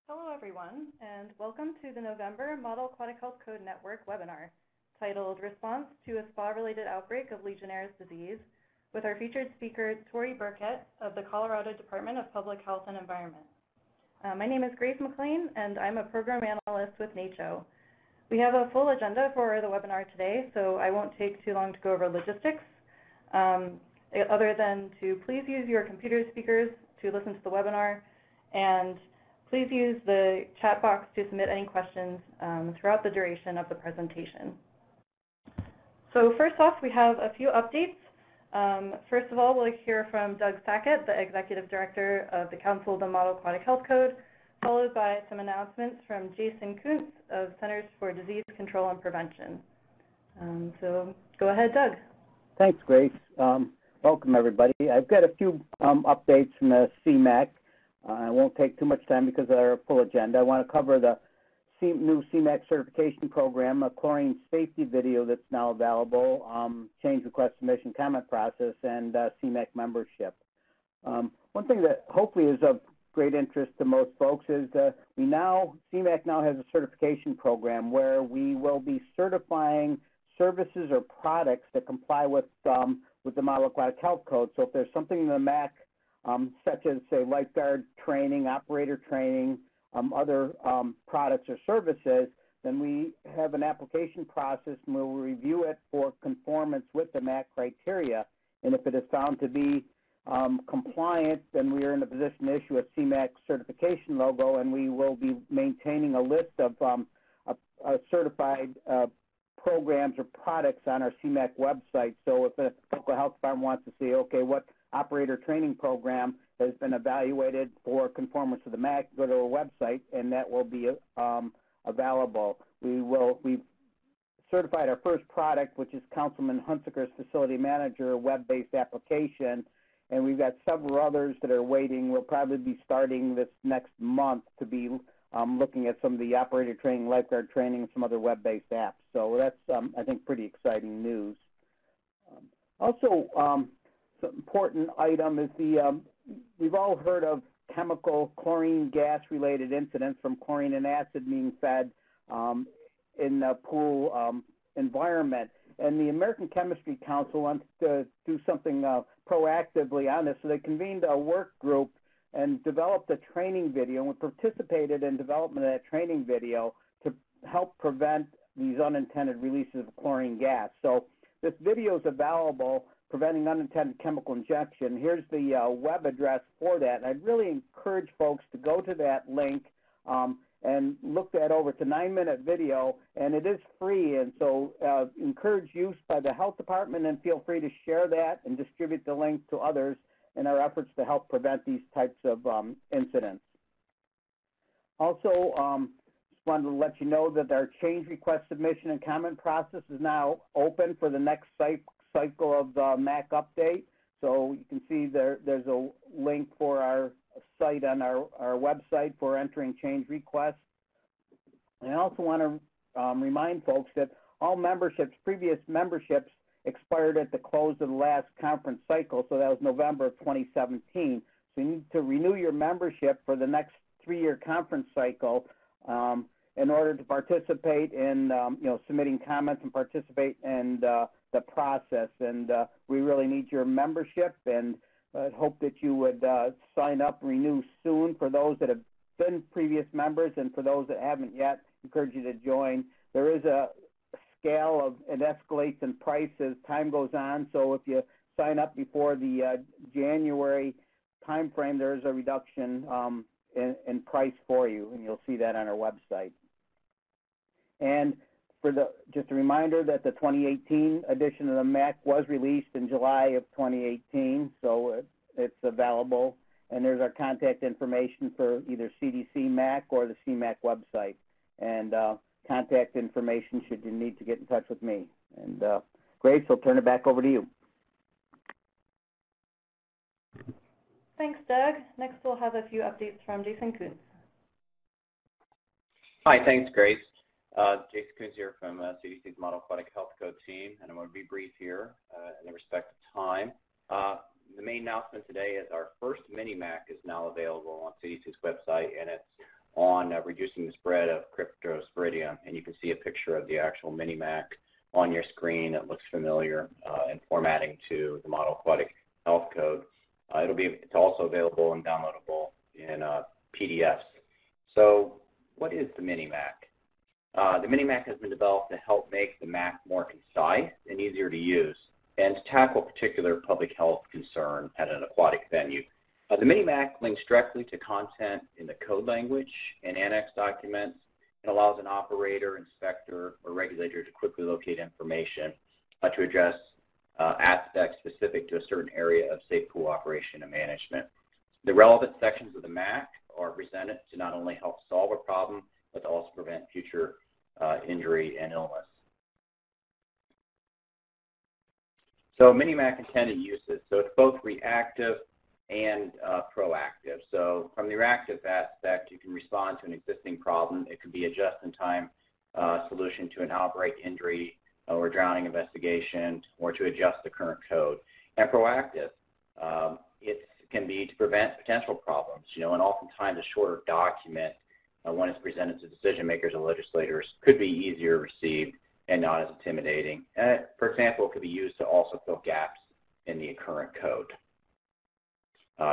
Hello everyone, and welcome to the November Model Aquatic Health Code Network webinar titled Response to a Spa-Related Outbreak of Legionnaires Disease with our featured speaker, Tori Burkett of the Colorado Department of Public Health and Environment. My name is Grace McLean, and I'm a program analyst with NACCHO. We have a full agenda for the webinar today, so I won't take too long to go over logistics, other than to please use your computer speakers to listen to the webinar, and please use the chat box to submit any questions throughout the duration of the presentation. So first off, we have a few updates. First of all, we'll hear from Doug Sackett, the Executive Director of the Council of the Model Aquatic Health Code, followed by some announcements from Jason Kuntz of Centers for Disease Control and Prevention. So go ahead, Doug. Thanks, Grace. Welcome, everybody. I've got a few updates from the CMAC. I won't take too much time because of our full agenda. I want to cover the new CMAC certification program, a chlorine safety video that's now available, change request submission comment process, and CMAC membership. One thing that hopefully is of great interest to most folks is CMAC now has a certification program where we will be certifying services or products that comply with the Model Aquatic Health Code. So if there's something in the MAC such as, say, lifeguard training, operator training, other products or services, then we have an application process and we'll review it for conformance with the MAC criteria. And if it is found to be compliant, then we are in a position to issue a CMAC certification logo, and we will be maintaining a list of certified programs or products on our CMAC website. So if the local health department wants to see, okay, what operator training program has been evaluated for conformance to the MAC, go to our website, and that will be available. We've certified our first product, which is Councilman Hunsaker's Facility Manager web-based application, and we've got several others that are waiting. We'll probably be starting this next month to be looking at some of the operator training, lifeguard training, and some other web-based apps. So that's, I think, pretty exciting news. Also, some important item is we've all heard of chemical chlorine gas-related incidents from chlorine and acid being fed in the pool environment. And the American Chemistry Council wants to do something proactively on this, so they convened a work group and developed a training video, and we participated in development of that training video to help prevent these unintended releases of chlorine gas. So this video is available, preventing unintended chemical injection. Here's the web address for that, and I'd really encourage folks to go to that link and look that over. It's a 9-minute video, and it is free, and so encourage use by the health department, and feel free to share that and distribute the link to others in our efforts to help prevent these types of incidents. Also, just wanted to let you know that our change request submission and comment process is now open for the next cycle of the MAC update. So you can see there's a link for our site on our website for entering change requests. And I also want to remind folks that all memberships, previous memberships, expired at the close of the last conference cycle, so that was November of 2017. So you need to renew your membership for the next 3-year conference cycle in order to participate in submitting comments and participate in the process. And we really need your membership, and hope that you would sign up and renew soon. For those that have been previous members and for those that haven't yet, encourage you to join. There is a scale of, it escalates in price as time goes on, so if you sign up before the January time frame, there is a reduction in price for you, and you'll see that on our website. And just a reminder that the 2018 edition of the MAC was released in July of 2018, so it's available, and there's our contact information for either CDC MAC or the CMAC website, and contact information should you need to get in touch with me. And Grace, I'll turn it back over to you. Thanks, Doug. Next, we'll have a few updates from Jason Kuntz. Hi, thanks, Grace. Jason Kuntz here from CDC's Model Aquatic Health Code team, and I'm going to be brief here in the respect of time. The main announcement today is our first mini-MAC is now available on CDC's website, and it's on reducing the spread of cryptosporidium, and you can see a picture of the actual Mini-MAC on your screen that looks familiar and formatting to the Model Aquatic Health Code. It's also available and downloadable in PDFs. So what is the Mini-MAC? The Mini-MAC has been developed to help make the MAC more concise and easier to use and to tackle a particular public health concern at an aquatic venue. The Mini-MAC links directly to content in the code language and annex documents and allows an operator, inspector, or regulator to quickly locate information to address aspects specific to a certain area of safe pool operation and management. The relevant sections of the MAC are presented to not only help solve a problem, but to also prevent future injury and illness. So Mini-MAC intended uses. So it's both reactive and proactive. So from the reactive aspect, you can respond to an existing problem. It could be a just-in-time solution to an outbreak, injury, or drowning investigation, or to adjust the current code. And proactive, it can be to prevent potential problems. And oftentimes a shorter document, when it's presented to decision makers or legislators, could be easier received and not as intimidating. For example, it could be used to also fill gaps in the current code.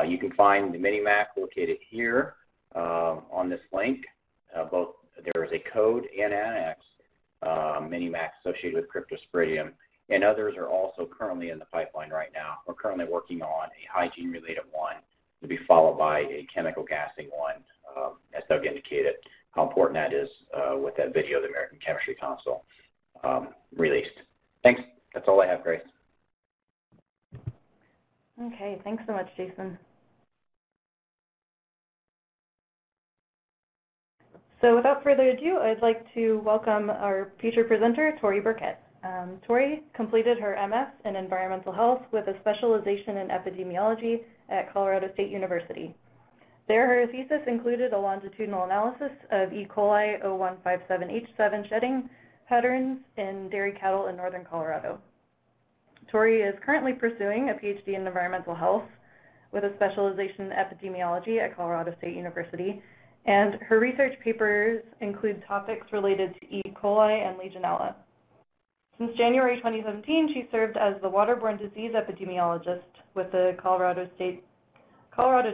You can find the Mini-MAC located here on this link. There is a code and annex Mini-MAC associated with cryptosporidium, and others are also currently in the pipeline right now. We're currently working on a hygiene-related one to be followed by a chemical gassing one, as Doug indicated, how important that is with that video the American Chemistry Council released. Thanks. That's all I have, Grace. Okay, thanks so much, Jason. So without further ado, I'd like to welcome our featured presenter, Tori Burkett. Tori completed her MS in Environmental Health with a specialization in Epidemiology at Colorado State University. There, her thesis included a longitudinal analysis of E. coli 0157H7 shedding patterns in dairy cattle in northern Colorado. Tori is currently pursuing a PhD in environmental health with a specialization in epidemiology at Colorado State University, and her research papers include topics related to E. coli and Legionella. Since January 2017, she served as the waterborne disease epidemiologist with the Colorado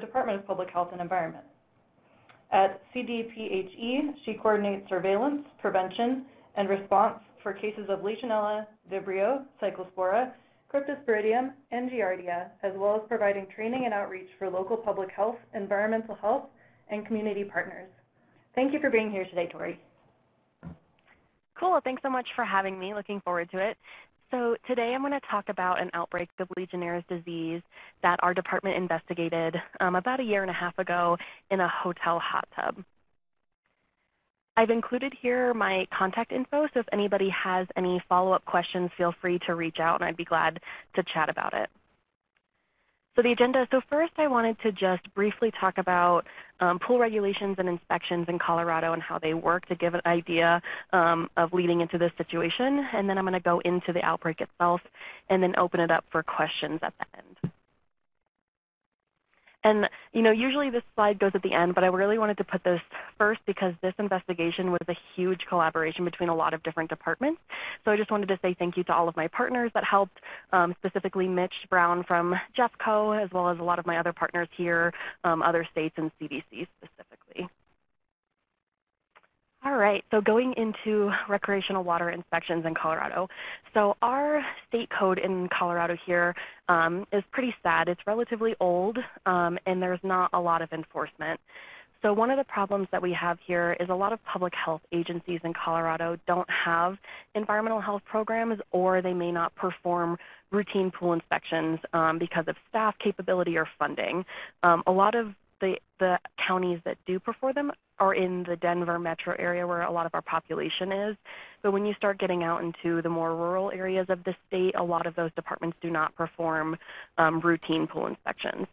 Department of Public Health and Environment. At CDPHE, she coordinates surveillance, prevention, and response for cases of Legionella, Vibrio, Cyclospora, Cryptosporidium, and Giardia, as well as providing training and outreach for local public health, environmental health, and community partners. Thank you for being here today, Tori. Cool. Thanks so much for having me. Looking forward to it. So today I'm going to talk about an outbreak of Legionnaires disease that our department investigated about a year and a half ago in a hotel hot tub. I've included here my contact info, so if anybody has any follow-up questions, feel free to reach out, and I'd be glad to chat about it. So the agenda, so first I wanted to just briefly talk about pool regulations and inspections in Colorado and how they work to give an idea of leading into this situation, and then I'm going to go into the outbreak itself and then open it up for questions at the end. And, usually this slide goes at the end, but I really wanted to put this first because this investigation was a huge collaboration between a lot of different departments. So I just wanted to say thank you to all of my partners that helped, specifically Mitch Brown from Jeffco, as well as a lot of my other partners here, other states and CDC specifically. All right, so going into recreational water inspections in Colorado. So our state code in Colorado here is pretty sad. It's relatively old, and there's not a lot of enforcement. So one of the problems that we have here is a lot of public health agencies in Colorado don't have environmental health programs, or they may not perform routine pool inspections because of staff capability or funding. A lot of the counties that do perform them are in the Denver metro area where a lot of our population is. But when you start getting out into the more rural areas of the state, a lot of those departments do not perform routine pool inspections.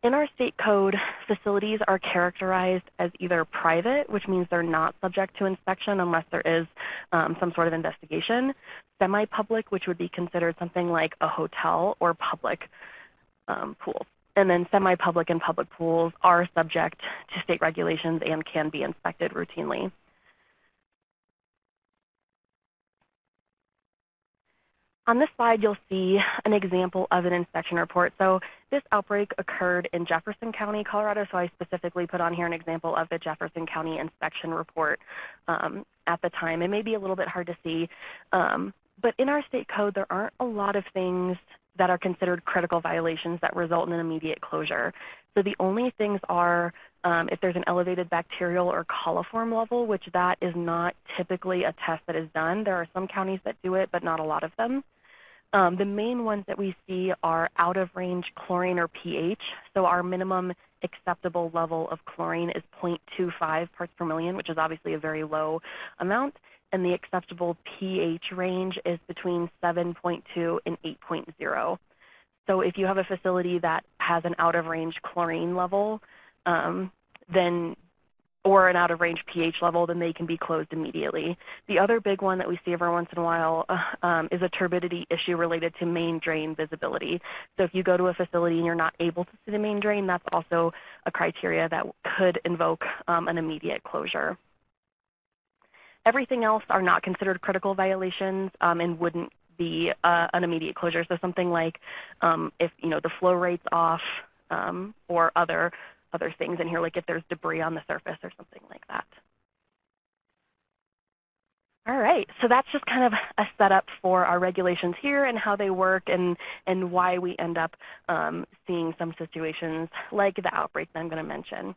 In our state code, facilities are characterized as either private, which means they're not subject to inspection unless there is some sort of investigation, semi-public, which would be considered something like a hotel, or public pools. And then semi-public and public pools are subject to state regulations and can be inspected routinely. On this slide, you'll see an example of an inspection report. So this outbreak occurred in Jefferson County, Colorado, so I specifically put on here an example of the Jefferson County inspection report at the time. It may be a little bit hard to see, but in our state code, there aren't a lot of things that are considered critical violations that result in an immediate closure. So the only things are if there's an elevated bacterial or coliform level, which that is not typically a test that is done. There are some counties that do it, but not a lot of them. The main ones that we see are out-of-range chlorine or pH. So our minimum acceptable level of chlorine is 0.25 parts per million, which is obviously a very low amount. And the acceptable pH range is between 7.2 and 8.0. So if you have a facility that has an out-of-range chlorine level, or an out-of-range pH level, then they can be closed immediately. The other big one that we see every once in a while is a turbidity issue related to main drain visibility. So if you go to a facility and you're not able to see the main drain, that's also a criteria that could invoke an immediate closure. Everything else are not considered critical violations and wouldn't be an immediate closure. So something like if the flow rate's off or other things in here, like if there's debris on the surface or something like that. All right, so that's just kind of a setup for our regulations here and how they work and why we end up seeing some situations like the outbreak that I'm going to mention.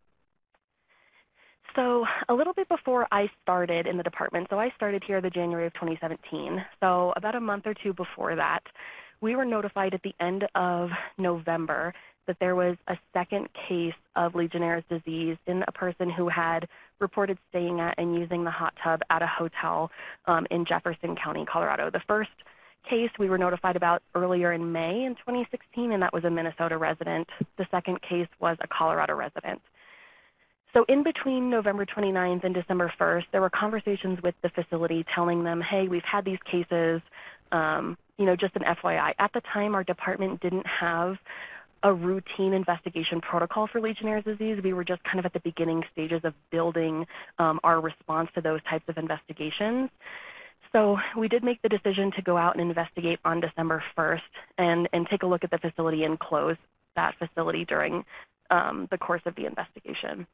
So a little bit before I started in the department, so I started here the January of 2017, so about a month or two before that, we were notified at the end of November that there was a second case of Legionnaires disease in a person who had reported staying at and using the hot tub at a hotel in Jefferson County, Colorado. The first case we were notified about earlier in May in 2016, and that was a Minnesota resident. The second case was a Colorado resident. So in between November 29th and December 1st, there were conversations with the facility telling them, hey, we've had these cases, just an FYI. At the time, our department didn't have a routine investigation protocol for Legionnaires' disease. We were just kind of at the beginning stages of building our response to those types of investigations. So we did make the decision to go out and investigate on December 1st and take a look at the facility and close that facility during the course of the investigation.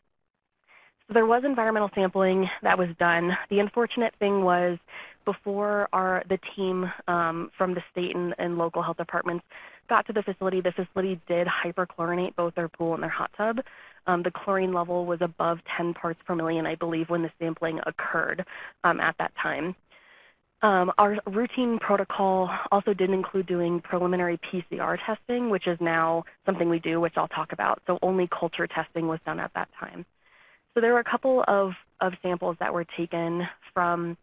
So there was environmental sampling that was done. The unfortunate thing was before the team from the state and local health departments got to the facility did hyperchlorinate both their pool and their hot tub. The chlorine level was above 10 parts per million, I believe, when the sampling occurred at that time. Our routine protocol also did include doing preliminary PCR testing, which is now something we do, which I'll talk about. So only culture testing was done at that time. So there were a couple of samples that were taken from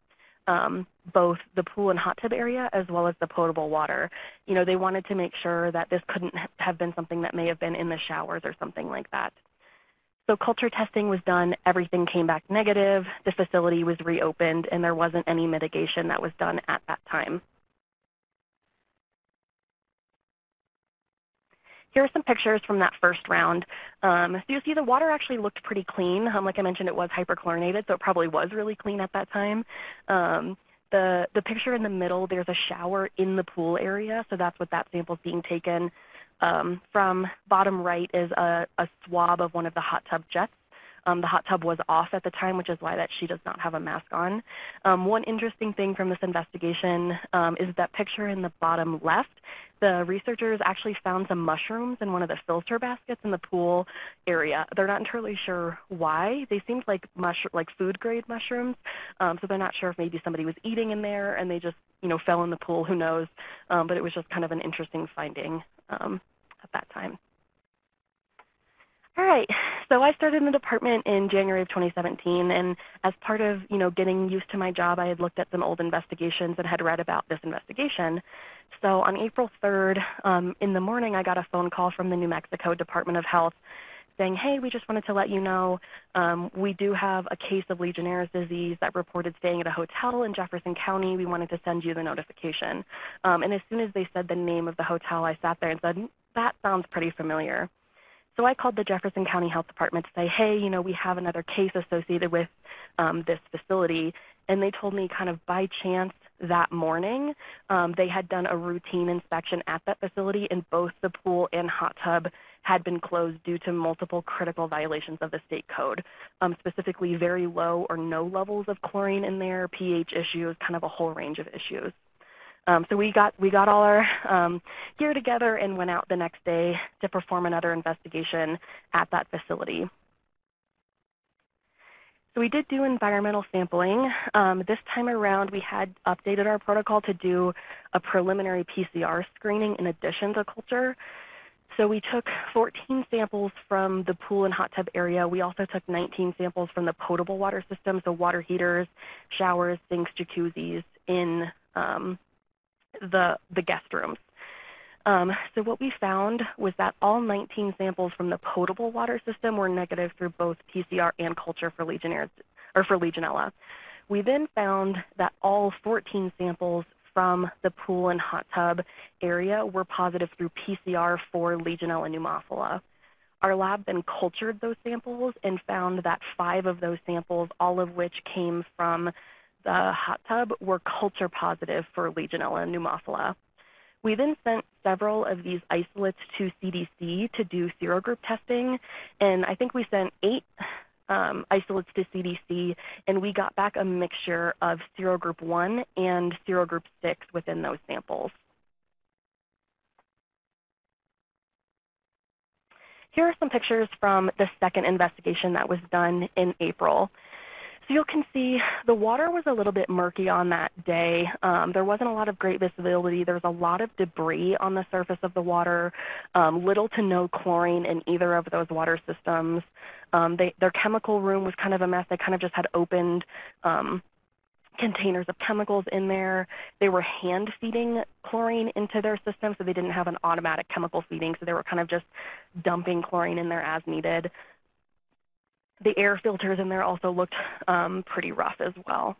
both the pool and hot tub area as well as the potable water. They wanted to make sure that this couldn't have been something that may have been in the showers or something like that. So culture testing was done. Everything came back negative. The facility was reopened, and there wasn't any mitigation that was done at that time. Here are some pictures from that first round. So you see the water actually looked pretty clean. Like I mentioned, it was hyperchlorinated, so it probably was really clean at that time. The picture in the middle, there's a shower in the pool area, so that's what that sample is being taken. From bottom right is a swab of one of the hot tub jets. The hot tub was off at the time, which is why that she does not have a mask on. One interesting thing from this investigation is that picture in the bottom left. The researchers actually found some mushrooms in one of the filter baskets in the pool area. They're not entirely sure why. They seemed like food-grade mushrooms, so they're not sure if maybe somebody was eating in there and they just fell in the pool. Who knows? But it was just kind of an interesting finding at that time. All right, so I started in the department in January of 2017, and as part of, getting used to my job, I had looked at some old investigations and had read about this investigation. So on April 3rd, in the morning, I got a phone call from the New Mexico Department of Health saying, hey, we just wanted to let you know we do have a case of Legionnaires' disease that reported staying at a hotel in Jefferson County. We wanted to send you the notification. And as soon as they said the name of the hotel, I sat there and said, that sounds pretty familiar. So I called the Jefferson County Health Department to say, hey, you know, we have another case associated with this facility. And they told me kind of by chance that morning, they had done a routine inspection at that facility, and both the pool and hot tub had been closed due to multiple critical violations of the state code, specifically very low or no levels of chlorine in there, pH issues, kind of a whole range of issues. So we got all our gear together and went out the next day to perform another investigation at that facility. So we did do environmental sampling. This time around, we had updated our protocol to do a preliminary PCR screening in addition to culture. So we took 14 samples from the pool and hot tub area. We also took 19 samples from the potable water system, so water heaters, showers, sinks, jacuzzis in the guest rooms. So what we found was that all 19 samples from the potable water system were negative through both PCR and culture for Legionnaires, or for Legionella. We then found that all 14 samples from the pool and hot tub area were positive through PCR for Legionella pneumophila. Our lab then cultured those samples and found that 5 of those samples, all of which came from the hot tub, were culture positive for Legionella pneumophila. We then sent several of these isolates to CDC to do serogroup testing, and I think we sent 8 isolates to CDC, and we got back a mixture of serogroup 1 and serogroup 6 within those samples. Here are some pictures from the second investigation that was done in April. So you can see the water was a little bit murky on that day. There wasn't a lot of great visibility. There was a lot of debris on the surface of the water, little to no chlorine in either of those water systems. Their chemical room was kind of a mess. They kind of just had opened containers of chemicals in there. They were hand feeding chlorine into their system, so they didn't have an automatic chemical feeding, so they were kind of just dumping chlorine in there as needed. The air filters in there also looked pretty rough as well.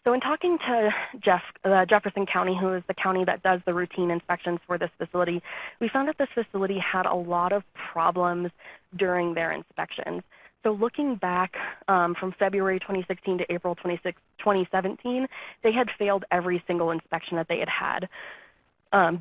So in talking to Jefferson County, who is the county that does the routine inspections for this facility, we found that this facility had a lot of problems during their inspections. So looking back from February 2016 to April 2017, they had failed every single inspection that they had had.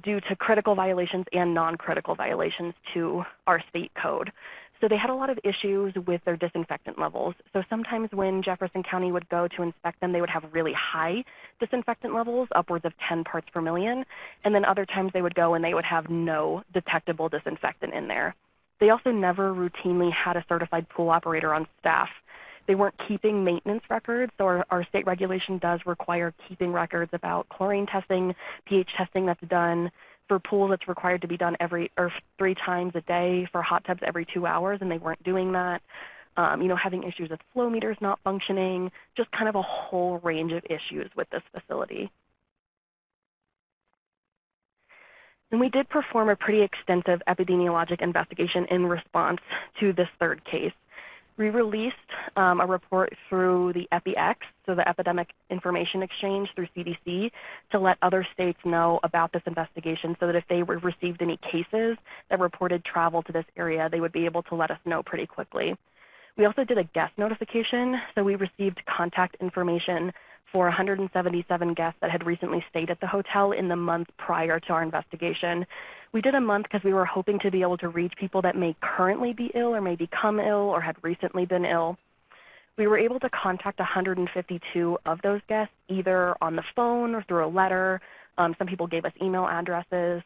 Due to critical violations and non-critical violations to our state code. So they had a lot of issues with their disinfectant levels. So sometimes when Jefferson County would go to inspect them, they would have really high disinfectant levels, upwards of 10 parts per million. And then other times they would go and they would have no detectable disinfectant in there. They also never routinely had a certified pool operator on staff. They weren't keeping maintenance records, so our state regulation does require keeping records about chlorine testing, pH testing that's done. For pools, it's required to be done 3 times a day. For hot tubs, every 2 hours, and they weren't doing that. Having issues with flow meters not functioning, just kind of a whole range of issues with this facility. And we did perform a pretty extensive epidemiologic investigation in response to this third case. We released a report through the EpiX, so the Epidemic Information Exchange through CDC, to let other states know about this investigation so that if they received any cases that reported travel to this area, they would be able to let us know pretty quickly. We also did a guest notification, so we received contact information for 177 guests that had recently stayed at the hotel in the month prior to our investigation. We did a month because we were hoping to be able to reach people that may currently be ill or may become ill or had recently been ill. We were able to contact 152 of those guests, either on the phone or through a letter. Some people gave us email addresses.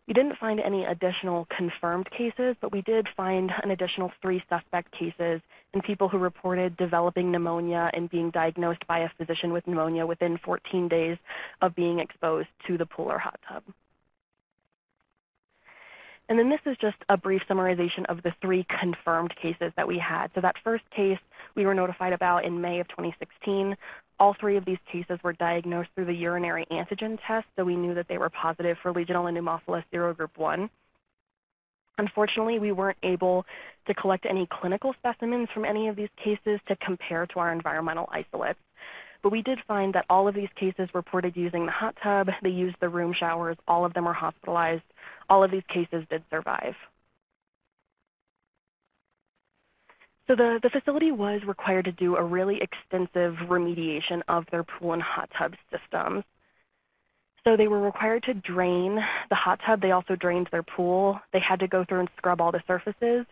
We didn't find any additional confirmed cases, but we did find an additional 3 suspect cases in people who reported developing pneumonia and being diagnosed by a physician with pneumonia within 14 days of being exposed to the pool or hot tub. And then this is just a brief summarization of the 3 confirmed cases that we had. So that first case we were notified about in May of 2016. All 3 of these cases were diagnosed through the urinary antigen test, so we knew that they were positive for Legionella pneumophila serogroup 1. Unfortunately, we weren't able to collect any clinical specimens from any of these cases to compare to our environmental isolates. But we did find that all of these cases reported using the hot tub. They used the room showers. All of them were hospitalized. All of these cases did survive. So the facility was required to do a really extensive remediation of their pool and hot tub systems. So they were required to drain the hot tub. They also drained their pool. They had to go through and scrub all the surfaces.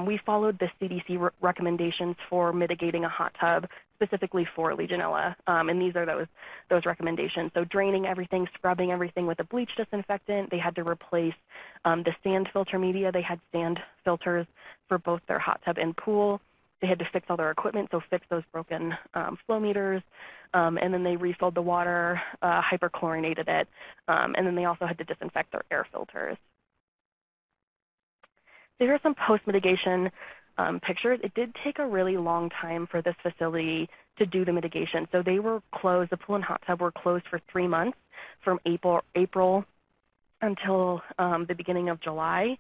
We followed the CDC recommendations for mitigating a hot tub, specifically for Legionella, and these are those recommendations. So draining everything, scrubbing everything with a bleach disinfectant. They had to replace the sand filter media. They had sand filters for both their hot tub and pool. They had to fix all their equipment, so fix those broken flow meters, and then they refilled the water, hyperchlorinated it, and then they also had to disinfect their air filters. So here are some post-mitigation pictures. It did take a really long time for this facility to do the mitigation. So they were closed, the pool and hot tub were closed for 3 months, from April until the beginning of July,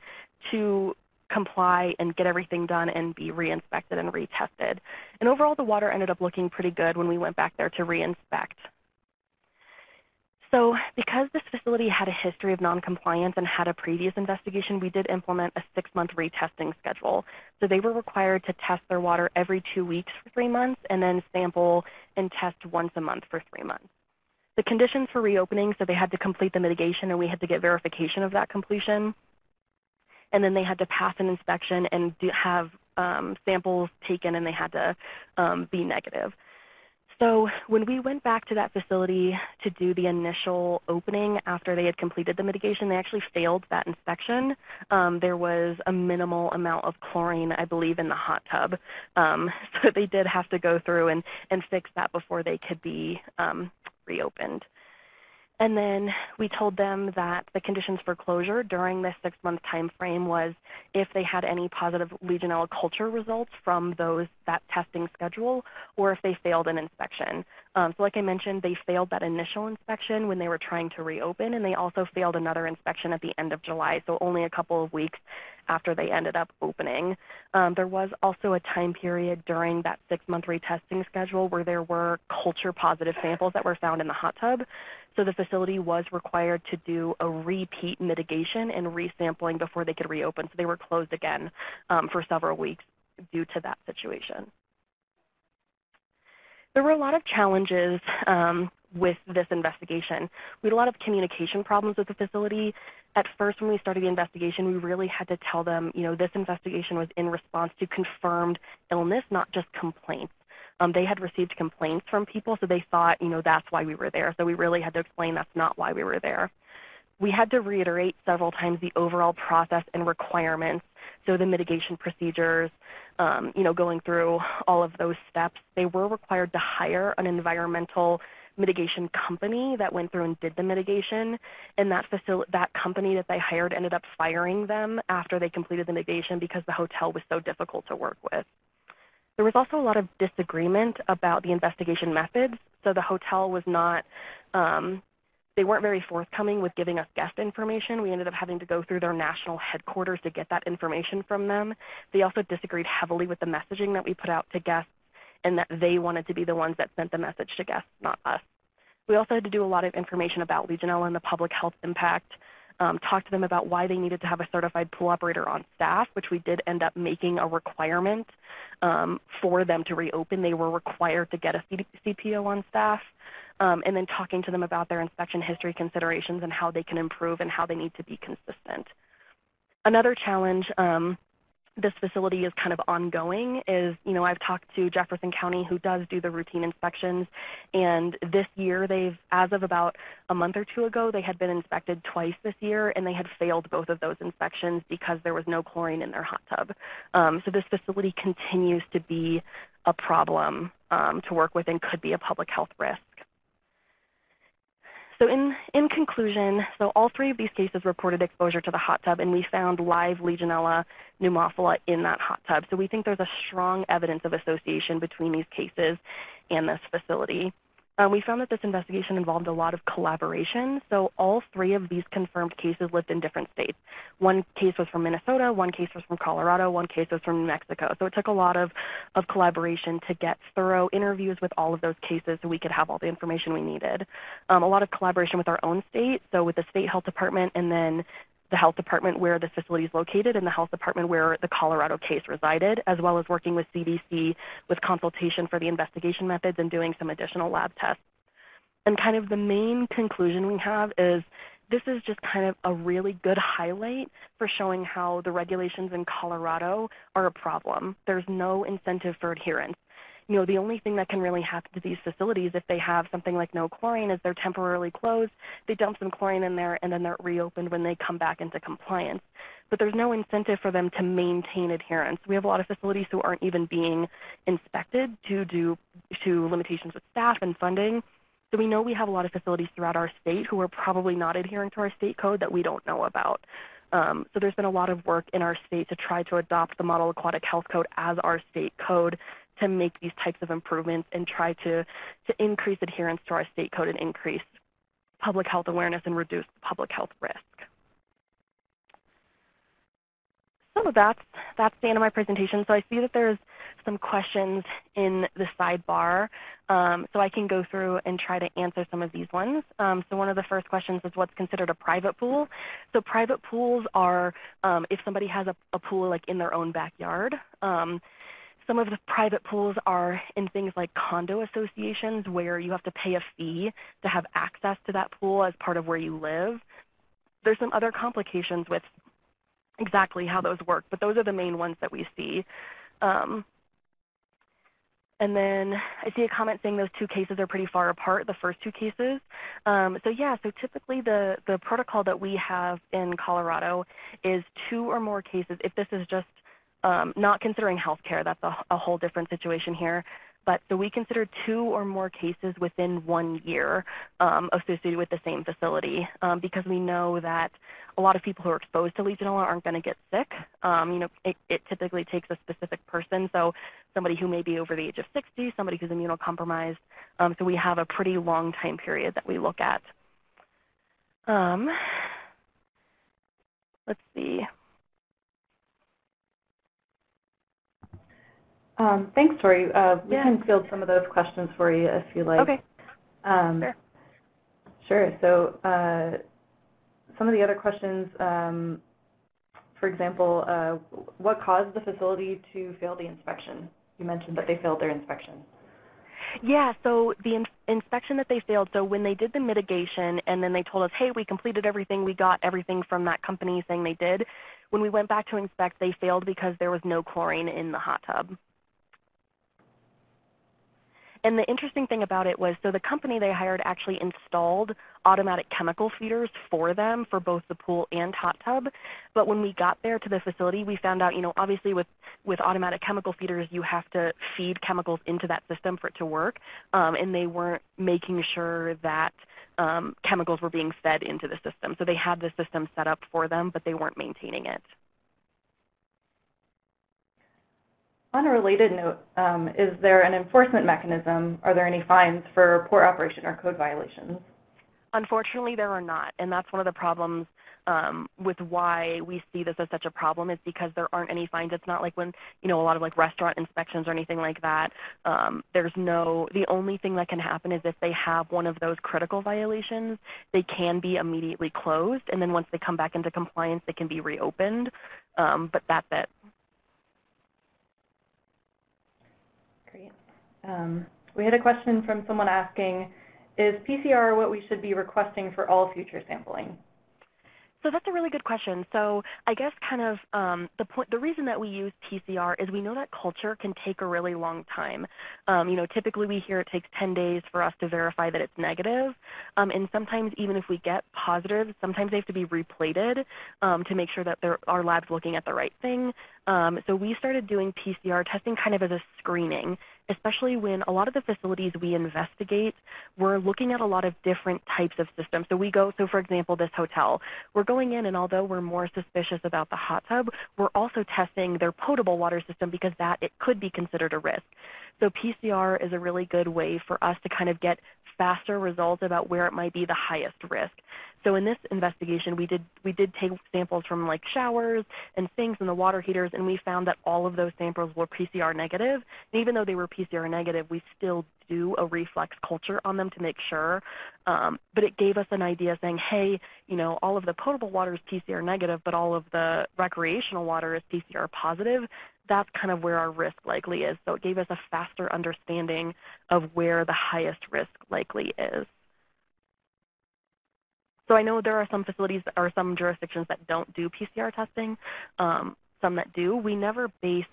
to comply and get everything done and be re-inspected and retested. And overall, the water ended up looking pretty good when we went back there to re-inspect. So because this facility had a history of noncompliance and had a previous investigation, we did implement a 6-month retesting schedule. So they were required to test their water every 2 weeks for 3 months and then sample and test once a month for 3 months. The conditions for reopening, so they had to complete the mitigation and we had to get verification of that completion. And then they had to pass an inspection and have samples taken, and they had to be negative. So when we went back to that facility to do the initial opening after they had completed the mitigation, they actually failed that inspection. There was a minimal amount of chlorine, I believe, in the hot tub. So they did have to go through and fix that before they could be reopened. And then we told them that the conditions for closure during this 6-month time frame was if they had any positive Legionella culture results from that testing schedule, or if they failed an inspection. So like I mentioned, they failed that initial inspection when they were trying to reopen, and they also failed another inspection at the end of July, so only a couple of weeks after they ended up opening. There was also a time period during that 6-month retesting schedule where there were culture positive samples that were found in the hot tub. So the facility was required to do a repeat mitigation and resampling before they could reopen. So they were closed again for several weeks due to that situation. There were a lot of challenges with this investigation. We had a lot of communication problems with the facility. At first, when we started the investigation, we really had to tell them, this investigation was in response to confirmed illness, not just complaints. They had received complaints from people, so they thought, that's why we were there. So we really had to explain that's not why we were there. We had to reiterate several times the overall process and requirements, so the mitigation procedures, going through all of those steps. They were required to hire an environmental mitigation company that went through and did the mitigation, and that company that they hired ended up firing them after they completed the mitigation because the hotel was so difficult to work with. There was also a lot of disagreement about the investigation methods, so the hotel was not, they weren't very forthcoming with giving us guest information. We ended up having to go through their national headquarters to get that information from them. They also disagreed heavily with the messaging that we put out to guests, and that they wanted to be the ones that sent the message to guests, not us. We also had to do a lot of information about Legionella and the public health impact, talk to them about why they needed to have a certified pool operator on staff, which we did end up making a requirement for them to reopen. They were required to get a CPO on staff, and then talking to them about their inspection history considerations and how they can improve and how they need to be consistent. Another challenge this facility is kind of ongoing is, I've talked to Jefferson County, who does do the routine inspections, and this year as of about a month or two ago, they had been inspected twice this year, and they had failed both of those inspections because there was no chlorine in their hot tub. So this facility continues to be a problem to work with and could be a public health risk. So in conclusion, so all 3 of these cases reported exposure to the hot tub, and we found live Legionella pneumophila in that hot tub. So we think there's a strong evidence of association between these cases and this facility. We found that this investigation involved a lot of collaboration. So all 3 of these confirmed cases lived in different states. One case was from Minnesota, one case was from Colorado, one case was from New Mexico. So it took a lot of collaboration to get thorough interviews with all of those cases so we could have all the information we needed. A lot of collaboration with our own state, so with the state health department and then the health department where the facility is located and the health department where the Colorado case resided, as well as working with CDC with consultation for the investigation methods and doing some additional lab tests. And kind of the main conclusion we have is this is just kind of a really good highlight for showing how the regulations in Colorado are a problem. There's no incentive for adherence. You know, the only thing that can really happen to these facilities if they have something like no chlorine is they're temporarily closed, they dump some chlorine in there, and then they're reopened when they come back into compliance. But there's no incentive for them to maintain adherence. We have a lot of facilities who aren't even being inspected due to limitations with staff and funding. So we know we have a lot of facilities throughout our state who are probably not adhering to our state code that we don't know about. So there's been a lot of work in our state to try to adopt the Model Aquatic Health Code as our state code to make these types of improvements and try to increase adherence to our state code and increase public health awareness and reduce public health risk. So that's the end of my presentation. So I see that there's some questions in the sidebar, so I can go through and try to answer some of these ones. So one of the first questions is what's considered a private pool. So private pools are if somebody has a pool like in their own backyard. Some of the private pools are in things like condo associations where you have to pay a fee to have access to that pool as part of where you live. There's some other complications with exactly how those work, but those are the main ones that we see. And then I see a comment saying those 2 cases are pretty far apart, the first 2 cases. So typically the protocol that we have in Colorado is 2 or more cases. If this is just not considering healthcare, that's a whole different situation here. But so we consider 2 or more cases within 1 year associated with the same facility because we know that a lot of people who are exposed to Legionella aren't going to get sick. It typically takes a specific person, so somebody who may be over the age of 60, somebody who's immunocompromised. So we have a pretty long time period that we look at. Let's see. Thanks, Tori. We can field some of those questions for you if you like. Okay. Sure. So some of the other questions, for example, what caused the facility to fail the inspection? You mentioned that they failed their inspection. Yeah, so the inspection that they failed, so when they did the mitigation and then they told us, hey, we completed everything, we got everything from that company saying they did, when we went back to inspect, they failed because there was no chlorine in the hot tub. And the interesting thing about it was, so the company they hired actually installed automatic chemical feeders for them for both the pool and hot tub. But when we got there to the facility, we found out, obviously with automatic chemical feeders, you have to feed chemicals into that system for it to work. And they weren't making sure that chemicals were being fed into the system. So they had the system set up for them, but they weren't maintaining it. On a related note, is there an enforcement mechanism? Are there any fines for poor operation or code violations? Unfortunately, there are not, and that's one of the problems with why we see this as such a problem is because there aren't any fines. It's not like when, a lot of like restaurant inspections or anything like that. The only thing that can happen is if they have one of those critical violations, they can be immediately closed, and then once they come back into compliance, they can be reopened, but that's it. Great. We had a question from someone asking, is PCR what we should be requesting for all future sampling? So that's a really good question. So I guess kind of the reason that we use PCR is we know that culture can take a really long time. Typically we hear it takes 10 days for us to verify that it's negative. And sometimes even if we get positive, sometimes they have to be replated to make sure that our lab's looking at the right thing. So we started doing PCR testing kind of as a screening, especially when a lot of the facilities we investigate, we're looking at a lot of different types of systems. So for example, this hotel, we're going in, and although we're more suspicious about the hot tub, we're also testing their potable water system because it could be considered a risk. So PCR is a really good way for us to kind of get faster results about where it might be the highest risk. So in this investigation, we did take samples from like showers and sinks and the water heaters, and we found that all of those samples were PCR negative. And even though they were PCR negative, we still do a reflex culture on them to make sure. But it gave us an idea saying, hey, all of the potable water is PCR negative, but all of the recreational water is PCR positive. That's kind of where our risk likely is. So it gave us a faster understanding of where the highest risk likely is. So I know there are some facilities or some jurisdictions that don't do PCR testing, some that do. We never base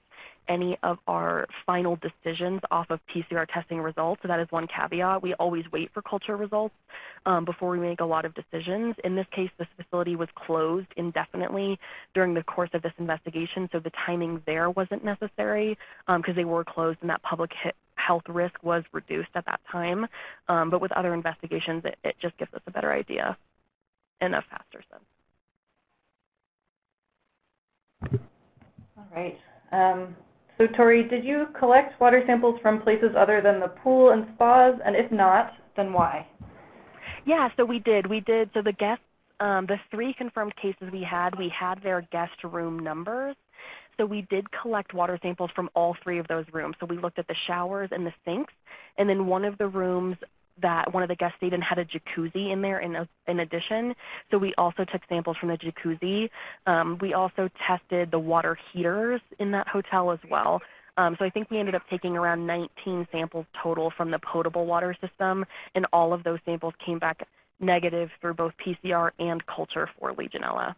any of our final decisions off of PCR testing results. So that is one caveat. We always wait for culture results before we make a lot of decisions. In this case, this facility was closed indefinitely during the course of this investigation, so the timing there wasn't necessary because they were closed and that public health risk was reduced at that time. But with other investigations, it just gives us a better idea in a faster sense. All right. So Tori, did you collect water samples from places other than the pool and spas? And if not, then why? Yeah, so we did. So the guests, the 3 confirmed cases we had their guest room numbers. So we did collect water samples from all 3 of those rooms. So we looked at the showers and the sinks, and then one of the rooms that one of the guests stayed in had a jacuzzi in there in addition. So we also took samples from the jacuzzi. We also tested the water heaters in that hotel as well. So I think we ended up taking around 19 samples total from the potable water system, and all of those samples came back negative through both PCR and culture for Legionella.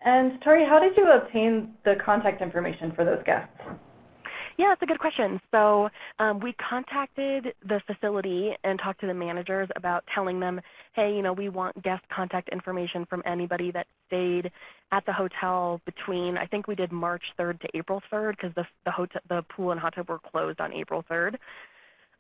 And Tori, how did you obtain the contact information for those guests? Yeah, that's a good question. So we contacted the facility and talked to the managers about telling them, hey, we want guest contact information from anybody that stayed at the hotel between, I think we did March 3rd to April 3rd because the pool and hot tub were closed on April 3rd.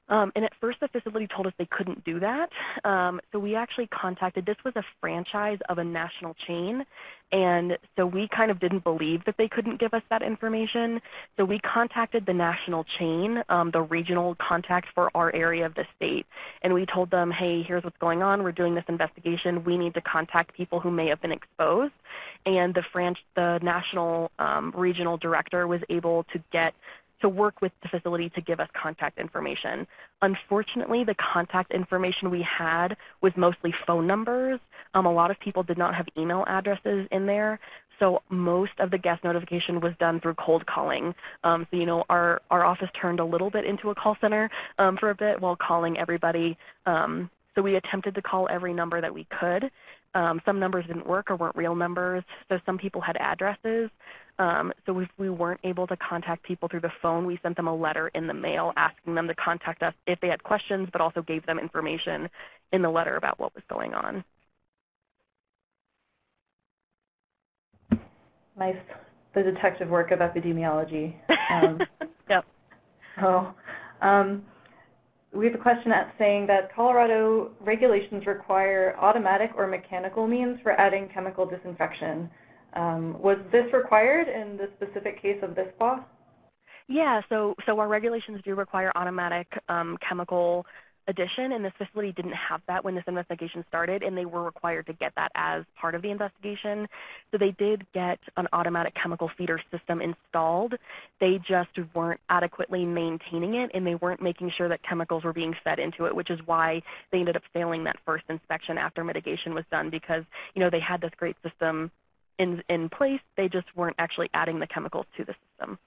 And at first the facility told us they couldn't do that. So we actually contacted, this was a franchise of a national chain, and so we kind of didn't believe that they couldn't give us that information. So we contacted the national chain, the regional contact for our area of the state, and we told them, hey, here's what's going on. We're doing this investigation. We need to contact people who may have been exposed. And the national regional director was able to work with the facility to give us contact information. Unfortunately, the contact information we had was mostly phone numbers. A lot of people did not have email addresses in there, so most of the guest notification was done through cold calling. So, our office turned a little bit into a call center for a bit while calling everybody. So we attempted to call every number that we could. Some numbers didn't work or weren't real numbers, so some people had addresses. So if we weren't able to contact people through the phone, we sent them a letter in the mail asking them to contact us if they had questions, but also gave them information in the letter about what was going on. Nice. The detective work of epidemiology. Yep. We have a question saying that Colorado regulations require automatic or mechanical means for adding chemical disinfection. Was this required in the specific case of this spa? Yeah, so our regulations do require automatic chemical addition, and this facility didn't have that when this investigation started, and they were required to get that as part of the investigation. So they did get an automatic chemical feeder system installed. They just weren't adequately maintaining it, and they weren't making sure that chemicals were being fed into it, which is why they ended up failing that first inspection after mitigation was done because, they had this great system in place. They just weren't actually adding the chemicals to the system.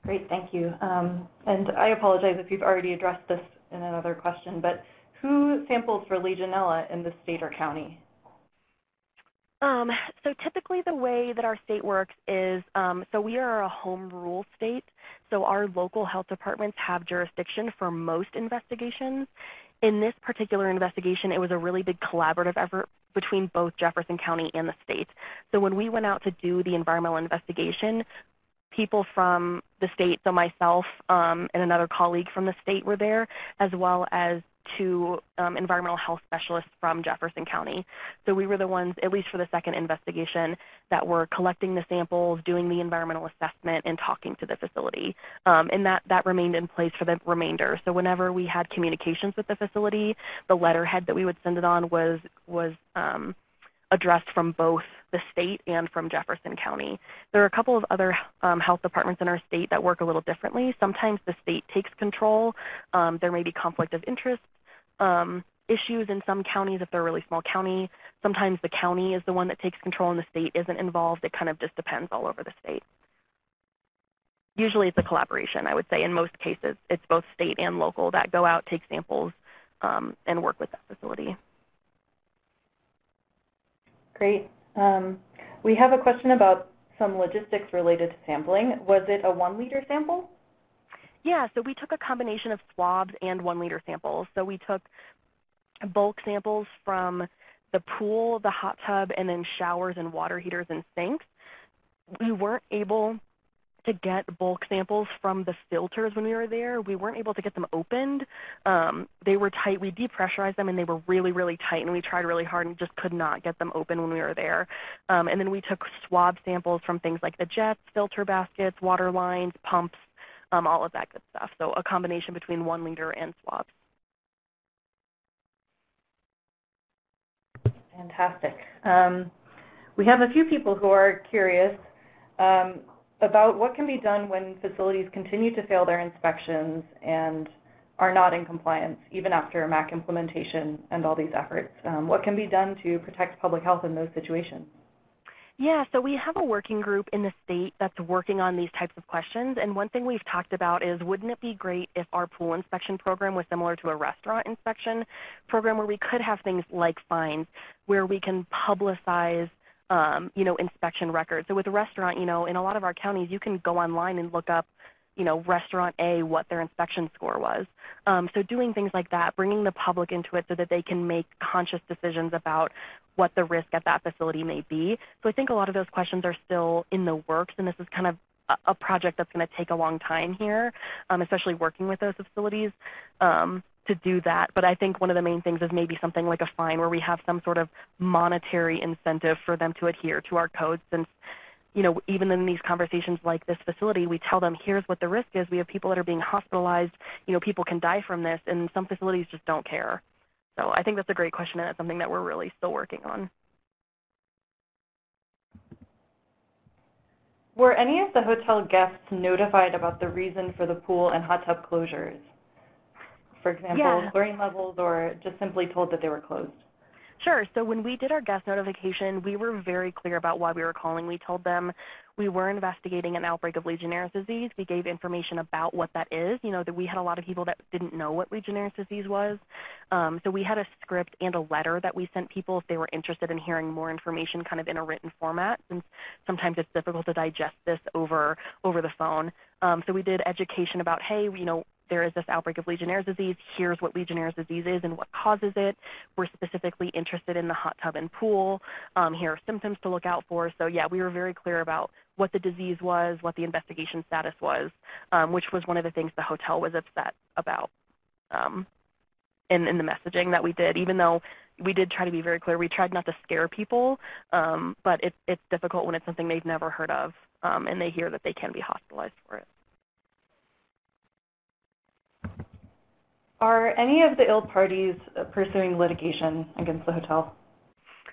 Great, thank you. And I apologize if you've already addressed this in another question, but who samples for Legionella in the state or county? So typically the way that our state works is, so we are a home rule state, so our local health departments have jurisdiction for most investigations. In this particular investigation, it was a really big collaborative effort between both Jefferson County and the state. So when we went out to do the environmental investigation, people from the state, so myself and another colleague from the state were there, as well as two environmental health specialists from Jefferson County. So we were the ones, at least for the second investigation, that were collecting the samples, doing the environmental assessment, and talking to the facility. And that remained in place for the remainder. So whenever we had communications with the facility, the letterhead that we would send it on was addressed from both the state and from Jefferson County. There are a couple of other health departments in our state that work a little differently. Sometimes the state takes control. There may be conflict of interest issues in some counties if they're a really small county. Sometimes the county is the one that takes control and the state isn't involved. It kind of just depends all over the state. Usually it's a collaboration, I would say. In most cases, it's both state and local that go out, take samples, and work with that facility. Great. We have a question about some logistics related to sampling. Was it a 1 liter sample? Yeah, so we took a combination of swabs and 1 liter samples. So we took bulk samples from the pool, the hot tub, and then showers and water heaters and sinks. We weren't able to get bulk samples from the filters when we were there. We weren't able to get them opened. They were tight. We depressurized them, and they were really, really tight, and we tried really hard and just could not get them open when we were there. And then we took swab samples from things like the jets, filter baskets, water lines, pumps, all of that good stuff. So a combination between 1 liter and swabs. Fantastic. We have a few people who are curious about what can be done when facilities continue to fail their inspections and are not in compliance, even after MAC implementation and all these efforts. What can be done to protect public health in those situations? Yeah, so we have a working group in the state that's working on these types of questions, and one thing we've talked about is, wouldn't it be great if our pool inspection program was similar to a restaurant inspection program, where we could have things like fines, where we can publicize inspection records. So with a restaurant, in a lot of our counties, you can go online and look up, restaurant A, what their inspection score was. So doing things like that, bringing the public into it so that they can make conscious decisions about what the risk at that facility may be. So I think a lot of those questions are still in the works, and this is kind of a project that's going to take a long time here, especially working with those facilities to do that. But I think one of the main things is maybe something like a fine, where we have some sort of monetary incentive for them to adhere to our codes, since even in these conversations like this facility, we tell them, here's what the risk is. We have people that are being hospitalized. People can die from this, and some facilities just don't care. So I think that's a great question, and it's something that we're really still working on. Were any of the hotel guests notified about the reason for the pool and hot tub closures? For example, chlorine levels, or just simply told that they were closed? Sure. So when we did our guest notification, we were very clear about why we were calling. We told them we were investigating an outbreak of Legionnaires disease. We gave information about what that is. That we had a lot of people that didn't know what Legionnaires disease was. So we had a script and a letter that we sent people if they were interested in hearing more information kind of in a written format, since sometimes it's difficult to digest this over the phone. So we did education about, hey, there is this outbreak of Legionnaires disease. Here's what Legionnaires disease is and what causes it. We're specifically interested in the hot tub and pool. Here are symptoms to look out for. So yeah, we were very clear about what the disease was, what the investigation status was, which was one of the things the hotel was upset about in the messaging that we did. Even though we did try to be very clear, we tried not to scare people, but it's difficult when it's something they've never heard of, and they hear that they can be hospitalized for it. Are any of the ill parties pursuing litigation against the hotel?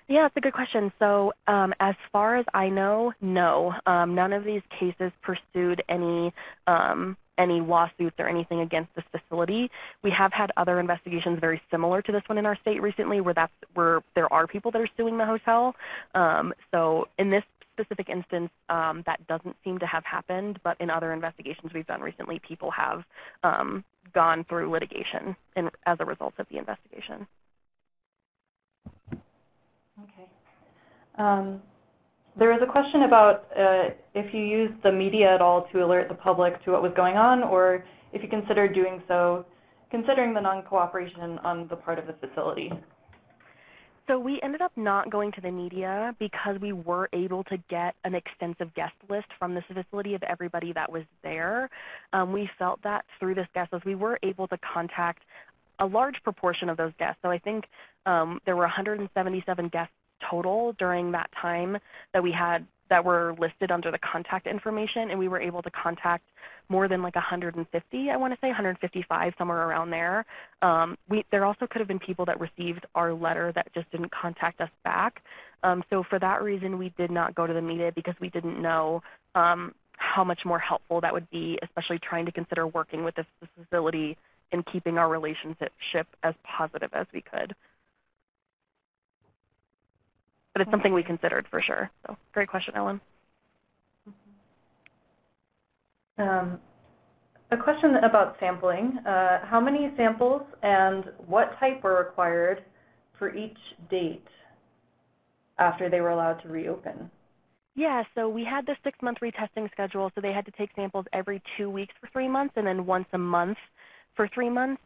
Yeah, it's a good question. So as far as I know, no. None of these cases pursued any lawsuits or anything against this facility. We have had other investigations very similar to this one in our state recently, where there are people that are suing the hotel. So in this specific instance, that doesn't seem to have happened, but in other investigations we've done recently, people have gone through litigation as a result of the investigation. Okay. There was a question about if you used the media at all to alert the public to what was going on, or if you considered doing so, considering the non-cooperation on the part of the facility. So we ended up not going to the media because we were able to get an extensive guest list from this facility of everybody that was there. We felt that through this guest list, we were able to contact a large proportion of those guests. So I think there were 177 guests total during that time that we had that were listed under the contact information, and we were able to contact more than like 150, I want to say 155, somewhere around there. There also could have been people that received our letter that just didn't contact us back. So for that reason, we did not go to the media because we didn't know how much more helpful that would be, especially trying to consider working with this facility and keeping our relationship as positive as we could. But it's something we considered for sure. So great question, Ellen. A question about sampling. How many samples and what type were required for each date after they were allowed to reopen? Yeah, so we had the 6-month retesting schedule, so they had to take samples every 2 weeks for 3 months and then once a month for 3 months.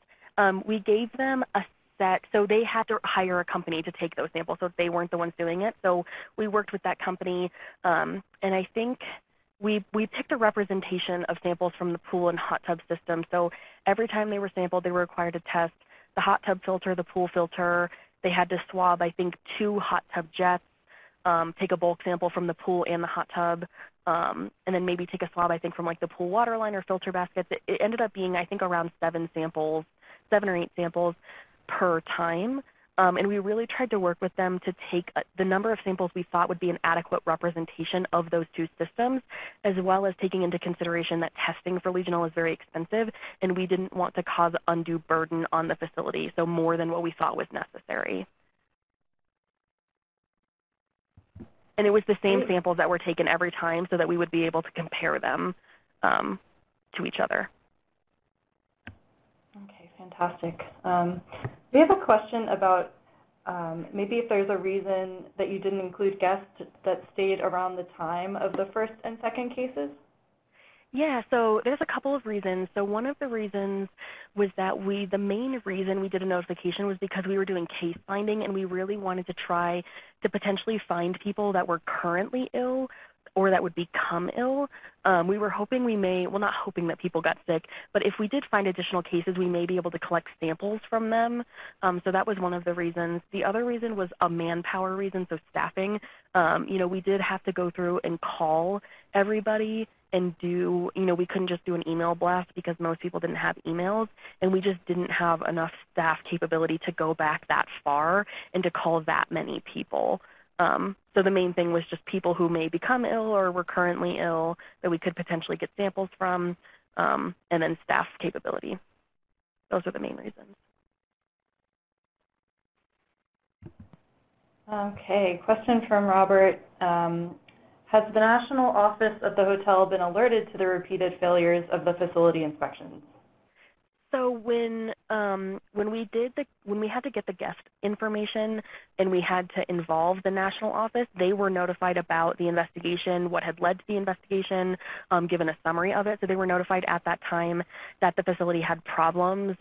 We gave them a set, so they had to hire a company to take those samples, so they weren't the ones doing it. So we worked with that company, and I think we picked a representation of samples from the pool and hot tub system. So every time they were sampled, they were required to test the hot tub filter, the pool filter. They had to swab, I think, 2 hot tub jets, take a bulk sample from the pool and the hot tub, and then maybe take a swab, I think, from like the pool water line or filter baskets. It ended up being, I think, around 7 or 8 samples per time. And we really tried to work with them to take the number of samples we thought would be an adequate representation of those 2 systems, as well as taking into consideration that testing for Legionella is very expensive, and we didn't want to cause undue burden on the facility, so more than what we thought was necessary. And it was the same samples that were taken every time so that we would be able to compare them to each other. Okay, fantastic. We have a question about maybe if there's a reason that you didn't include guests that stayed around the time of the first and second cases. Yeah, so there's a couple of reasons. So one of the reasons was that the main reason we did a notification was because we were doing case finding, and we really wanted to try to potentially find people that were currently ill or that would become ill. We were hoping not hoping that people got sick, but if we did find additional cases, we may be able to collect samples from them. So that was one of the reasons. The other reason was a manpower reason, so staffing. We did have to go through and call everybody and we couldn't just do an email blast because most people didn't have emails, and we just didn't have enough staff capability to go back that far and to call that many people. So the main thing was just people who may become ill or were currently ill that we could potentially get samples from, and then staff capability. Those are the main reasons. Okay, question from Robert. Has the national office of the hotel been alerted to the repeated failures of the facility inspections? So when we had to get the guest information and we had to involve the national office, they were notified about the investigation, what had led to the investigation, given a summary of it. So they were notified at that time that the facility had problems,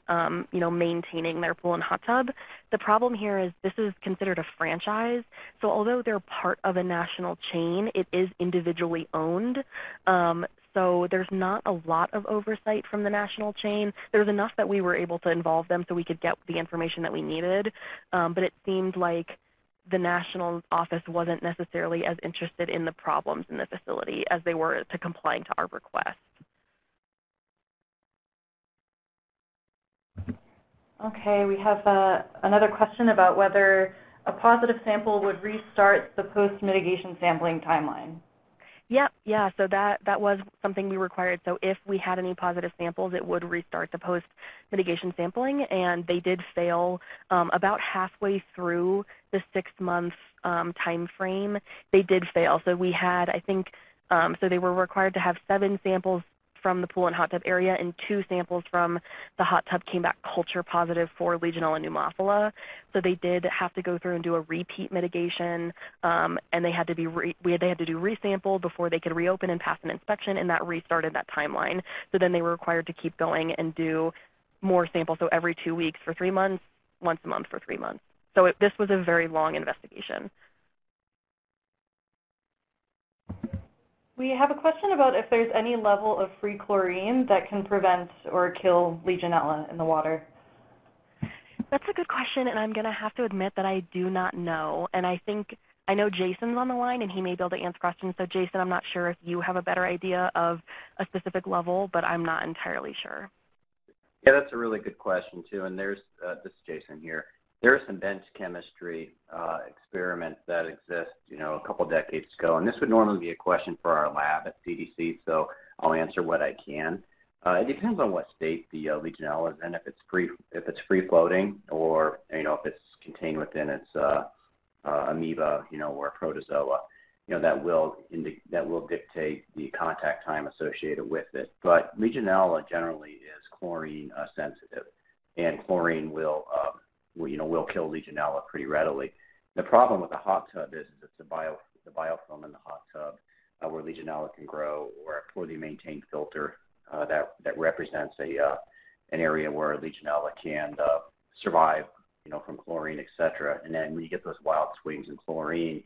maintaining their pool and hot tub. The problem here is this is considered a franchise. So although they're part of a national chain, it is individually owned. So there's not a lot of oversight from the national chain. There's enough that we were able to involve them so we could get the information that we needed. But it seemed like the national office wasn't necessarily as interested in the problems in the facility as they were to complying to our request. Okay, we have another question about whether a positive sample would restart the post-mitigation sampling timeline. Yep, yeah, so that was something we required. So if we had any positive samples, it would restart the post-mitigation sampling, and they did fail about halfway through the 6-month time frame. They did fail. So we had, I think, so they were required to have 7 samples from the pool and hot tub area, and 2 samples from the hot tub came back culture positive for Legionella pneumophila. So they did have to go through and do a repeat mitigation, and they had to do resample before they could reopen and pass an inspection, and that restarted that timeline. So then they were required to keep going and do more samples, so every 2 weeks for 3 months, once a month for 3 months. So this was a very long investigation. We have a question about if there's any level of free chlorine that can prevent or kill Legionella in the water. That's a good question, and I'm going to have to admit that I do not know. And I know Jason's on the line, and he may be able to answer questions. So, Jason, I'm not sure if you have a better idea of a specific level, but I'm not entirely sure. Yeah, that's a really good question, too. And there's, this is Jason here. There are some bench chemistry experiments that exist, a couple decades ago. And this would normally be a question for our lab at CDC, so I'll answer what I can. It depends on what state the Legionella is in. If it's free floating, or if it's contained within its amoeba, or a protozoa, that will dictate the contact time associated with it. But Legionella generally is chlorine sensitive, and chlorine will kill Legionella pretty readily. The problem with the hot tub is it's the biofilm in the hot tub where Legionella can grow, or a poorly maintained filter that represents an area where Legionella can survive, from chlorine, etc. And then when you get those wild swings in chlorine,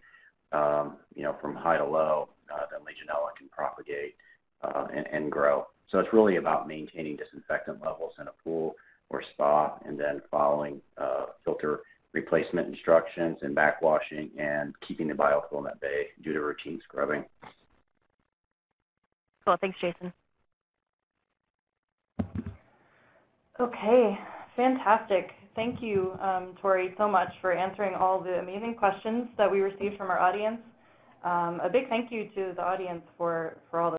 from high to low, then Legionella can propagate and grow. So it's really about maintaining disinfectant levels in a pool or spa, and then following filter replacement instructions and backwashing, and keeping the biofilm at bay due to routine scrubbing. Cool. Thanks, Jason. Okay, fantastic. Thank you, Tori, so much for answering all the amazing questions that we received from our audience. A big thank you to the audience for all the